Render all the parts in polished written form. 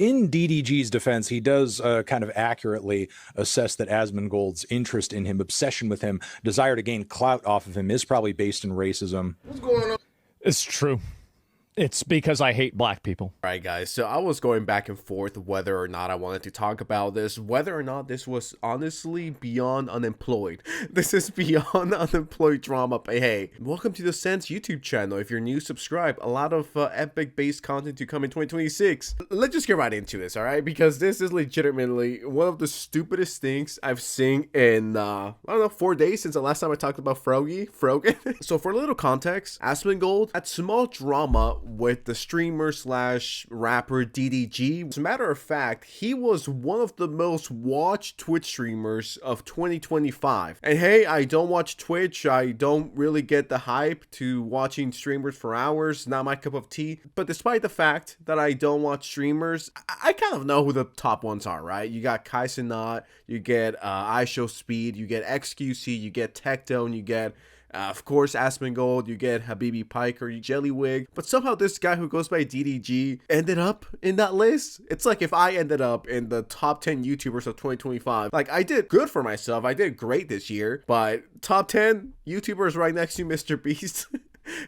In DDG's defense, he does kind of accurately assess that Asmongold's interest in him, obsession with him, desire to gain clout off of him is probably based in racism. What's going on? It's true. It's because I hate black people. All right, guys, so I was going back and forth whether or not I wanted to talk about this, whether or not this was honestly beyond unemployed. This is beyond unemployed drama, but hey, welcome to the Sense YouTube channel. If you're new, subscribe. A lot of epic-based content to come in 2026. Let's just get right into this, all right? Because this is legitimately one of the stupidest things I've seen in, I don't know, 4 days since the last time I talked about Frogan. So for a little context, Asmongold had small drama with the streamer slash rapper DDG. As a matter of fact, he was one of the most watched Twitch streamers of 2025. And hey, I don't watch Twitch. I don't really get the hype to watching streamers for hours. Not my cup of tea. But despite the fact that I don't watch streamers, I kind of know who the top ones are, right? You got Kaisenot, you get iShowSpeed, you get XQC, you get Tectone, you get of course, Asmongold, you get Habibi Piker, Jellywig, but somehow this guy who goes by DDG ended up in that list. It's like if I ended up in the top 10 YouTubers of 2025. Like, I did good for myself. I did great this year, but top 10 YouTubers right next to Mr. Beast.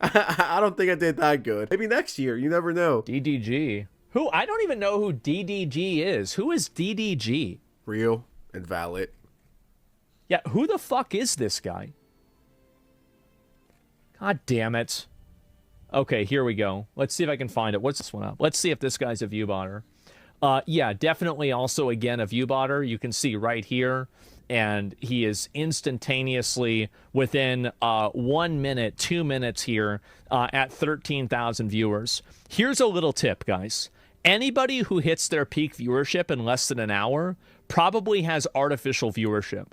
I don't think I did that good. Maybe next year, you never know. DDG. Who? I don't even know who DDG is. Who is DDG? Real and valid. Yeah, who the fuck is this guy? God damn it. Okay, here we go. Let's see if I can find it. What's this one up? Let's see if this guy's a viewbotter. Yeah, definitely also, again, a viewbotter. You can see right here. And he is instantaneously within 1 minute, 2 minutes here at 13,000 viewers. Here's a little tip, guys. Anybody who hits their peak viewership in less than an hour probably has artificial viewership.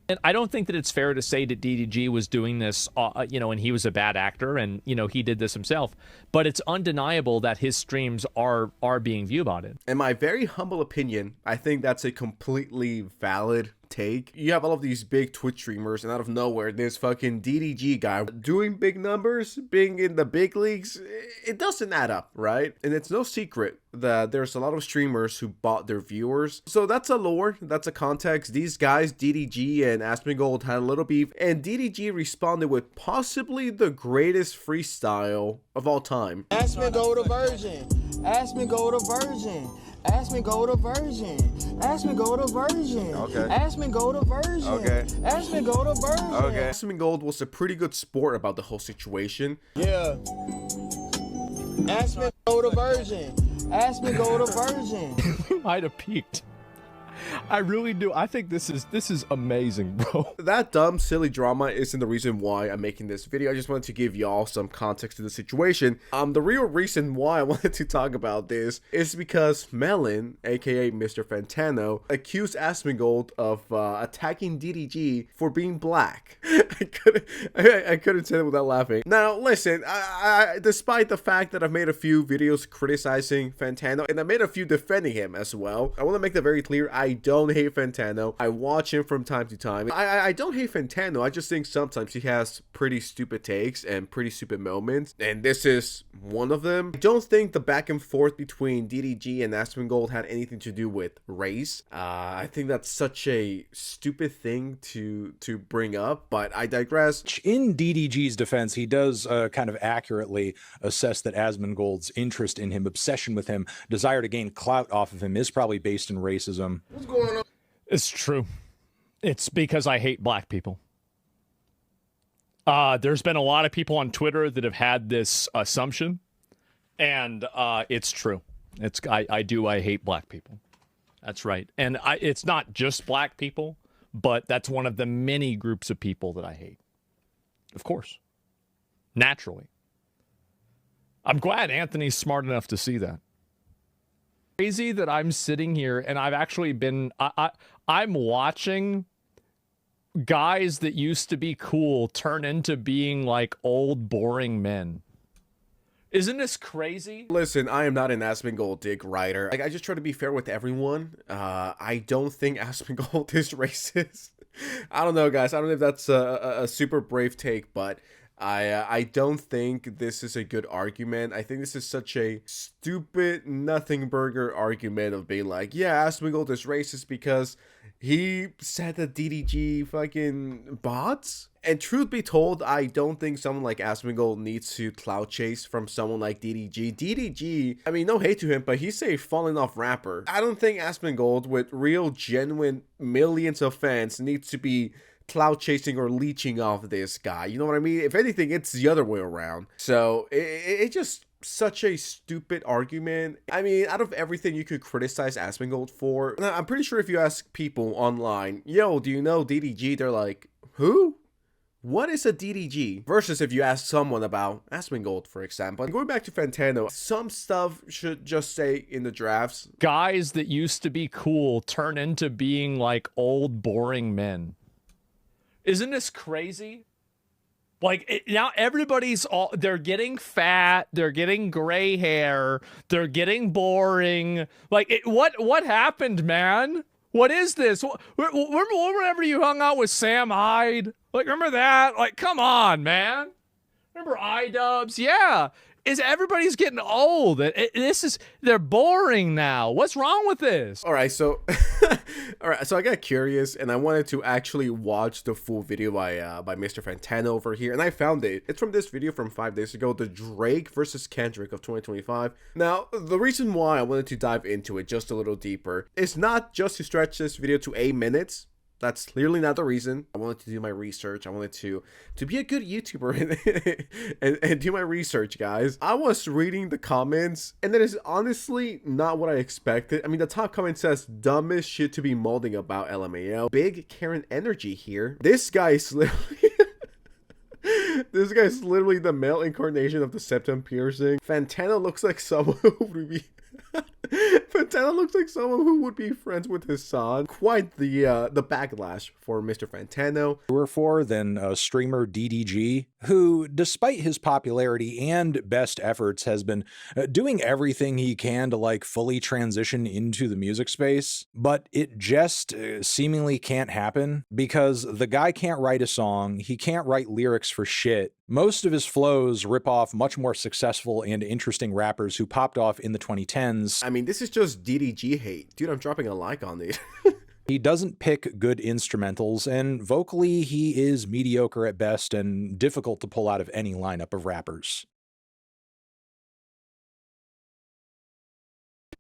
And I don't think that it's fair to say that DDG was doing this, you know, and he was a bad actor and, you know, he did this himself. But it's undeniable that his streams are being viewbotted. In my very humble opinion, I think that's a completely valid take. You have all of these big Twitch streamers, and out of nowhere, this fucking DDG guy doing big numbers, being in the big leagues. It doesn't add up, right? And it's no secret that there's a lot of streamers who bought their viewers. So that's a lore, that's a context. These guys, DDG and Asmongold, had a little beef, and DDG responded with possibly the greatest freestyle of all time. Asmongold version. Asmongold version. Asmongold version. Asmongold version. Okay. Asmongold version. Okay. Asmongold version. Okay. Asmongold was a pretty good sport about the whole situation. Yeah. Asmongold version. Asmongold version. We might have peaked. I really do. I think this is amazing, bro. That dumb, silly drama isn't the reason why I'm making this video. I just wanted to give y'all some context to the situation. The real reason why I wanted to talk about this is because Melon, aka Mr. Fantano, accused Asmongold of attacking DDG for being black. I couldn't say it without laughing. Now, listen, I despite the fact that I've made a few videos criticizing Fantano, and I made a few defending him as well, I want to make that very clear. I don't hate Fantano. I watch him from time to time. I don't hate Fantano. I just think sometimes he has pretty stupid takes and pretty stupid moments, and this is one of them. I don't think the back and forth between DDG and Asmongold had anything to do with race. I think that's such a stupid thing to bring up, but I digress. In DDG's defense, he does kind of accurately assess that Asmongold's interest in him, obsession with him, desire to gain clout off of him is probably based in racism. What's going on? It's true. It's because I hate black people. There's been a lot of people on Twitter that have had this assumption, and it's true. I hate black people. That's right. And it's not just black people, but that's one of the many groups of people that I hate. Of course. Naturally. I'm glad Anthony's smart enough to see that. Crazy that I'm sitting here and I've actually been I'm watching guys that used to be cool turn into being like old boring men. Isn't this crazy? Listen, I am not an Asmongold dick writer. Like, I just try to be fair with everyone. I don't think Asmongold is racist. I don't know, guys. I don't know if that's a super brave take, but I don't think this is a good argument. I think this is such a stupid nothing burger argument of being like, yeah, Asmongold is racist because he said that DDG fucking bots. And truth be told, I don't think someone like Asmongold needs to clout chase from someone like DDG. DDG, I mean, no hate to him, but he's a falling off rapper. I don't think Asmongold, with real, genuine millions of fans, needs to be clout chasing or leeching off this guy. You know what I mean? If anything, it's the other way around. So it just such a stupid argument. I mean, out of everything you could criticize Asmongold for, I'm pretty sure if you ask people online, yo, do you know DDG? They're like, who? What is a DDG? Versus if you ask someone about Asmongold, for example. Going back to Fantano, some stuff should just say in the drafts. Guys that used to be cool turn into being like old, boring men. Isn't this crazy? Like, now everybody's they're getting fat, they're getting gray hair, they're getting boring. Like, what happened, man? What is this? Remember whenever you hung out with Sam Hyde? Like, remember that? Like, come on, man. Remember iDubbbz? Yeah. Everybody's getting old. They're boring now. What's wrong with this? All right, so I got curious and I wanted to actually watch the full video by Mr. Fantano over here, and I found it. It's from this video from 5 days ago, the Drake versus Kendrick of 2025. Now, the reason why I wanted to dive into it just a little deeper is not just to stretch this video to 8 minutes. That's clearly not the reason. I wanted to do my research. I wanted to be a good YouTuber and do my research, guys. I was reading the comments, and that is honestly not what I expected. I mean, the top comment says, dumbest shit to be molding about LMAO. Big Karen energy here. This guy is literally... This guy's literally the male incarnation of the septum piercing. Fantano looks like someone who would be... Fantano looks like someone who would be friends with his son. Quite the backlash for Mr. Fantano. For than streamer DDG, who, despite his popularity and best efforts, has been doing everything he can to like fully transition into the music space, but it just seemingly can't happen because the guy can't write a song, he can't write lyrics for shit. Most of his flows rip off much more successful and interesting rappers who popped off in the 2010s. I mean, this is just DDG hate. Dude, I'm dropping a like on it. He doesn't pick good instrumentals, and vocally he is mediocre at best and difficult to pull out of any lineup of rappers.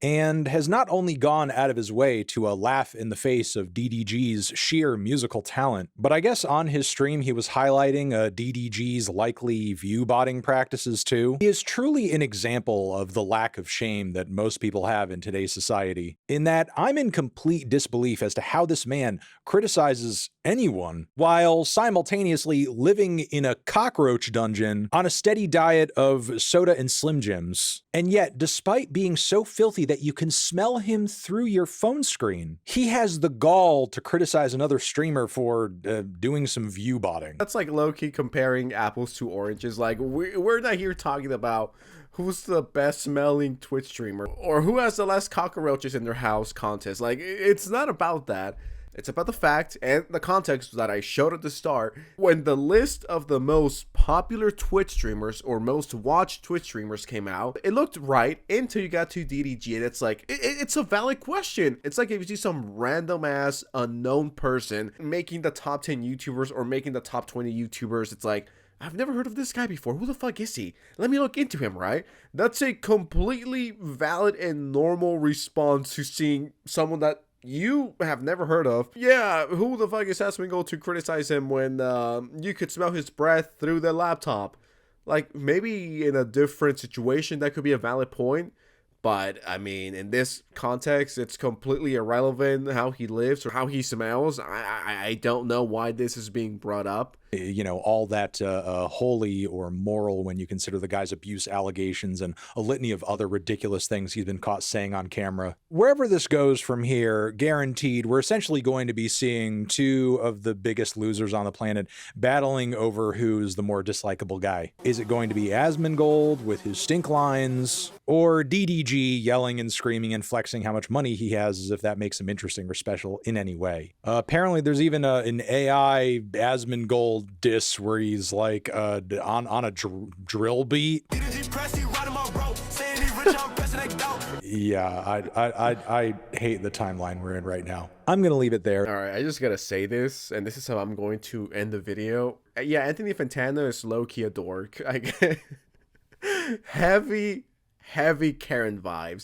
And has not only gone out of his way to laugh in the face of DDG's sheer musical talent, but I guess on his stream he was highlighting DDG's likely view botting practices too. He is truly an example of the lack of shame that most people have in today's society, in that I'm in complete disbelief as to how this man criticizes anyone while simultaneously living in a cockroach dungeon on a steady diet of soda and Slim Jims. And yet, despite being so filthy that you can smell him through your phone screen, he has the gall to criticize another streamer for doing some view botting. That's like low-key comparing apples to oranges. Like, we're not here talking about who's the best smelling Twitch streamer or who has the less cockroaches in their house contest. Like, it's not about that. It's about the fact and the context that I showed at the start. When the list of the most popular Twitch streamers or most watched Twitch streamers came out, it looked right until you got to DDG, and it's like, it's a valid question. It's like if you see some random ass unknown person making the top 10 YouTubers or making the top 20 YouTubers, it's like, I've never heard of this guy before. Who the fuck is he? Let me look into him, right? That's a completely valid and normal response to seeing someone that you have never heard of. Yeah, who the fuck is Asmongold to criticize him when you could smell his breath through the laptop? Like, maybe in a different situation that could be a valid point, but I mean, in this context, it's completely irrelevant how he lives or how he smells. I don't know why this is being brought up. You know, all that holy or moral when you consider the guy's abuse allegations and a litany of other ridiculous things he's been caught saying on camera. Wherever this goes from here, guaranteed, we're essentially going to be seeing two of the biggest losers on the planet battling over who's the more dislikable guy. Is it going to be Asmongold with his stink lines, or DDG DDG yelling and screaming and flexing how much money he has as if that makes him interesting or special in any way. Apparently, there's even an AI Asmongold diss where he's like on a drill beat. Yeah, I hate the timeline we're in right now. I'm gonna leave it there. All right, I just gotta say this, and this is how I'm going to end the video. Yeah, Anthony Fantano is low-key a dork. I get heavy Karen vibes.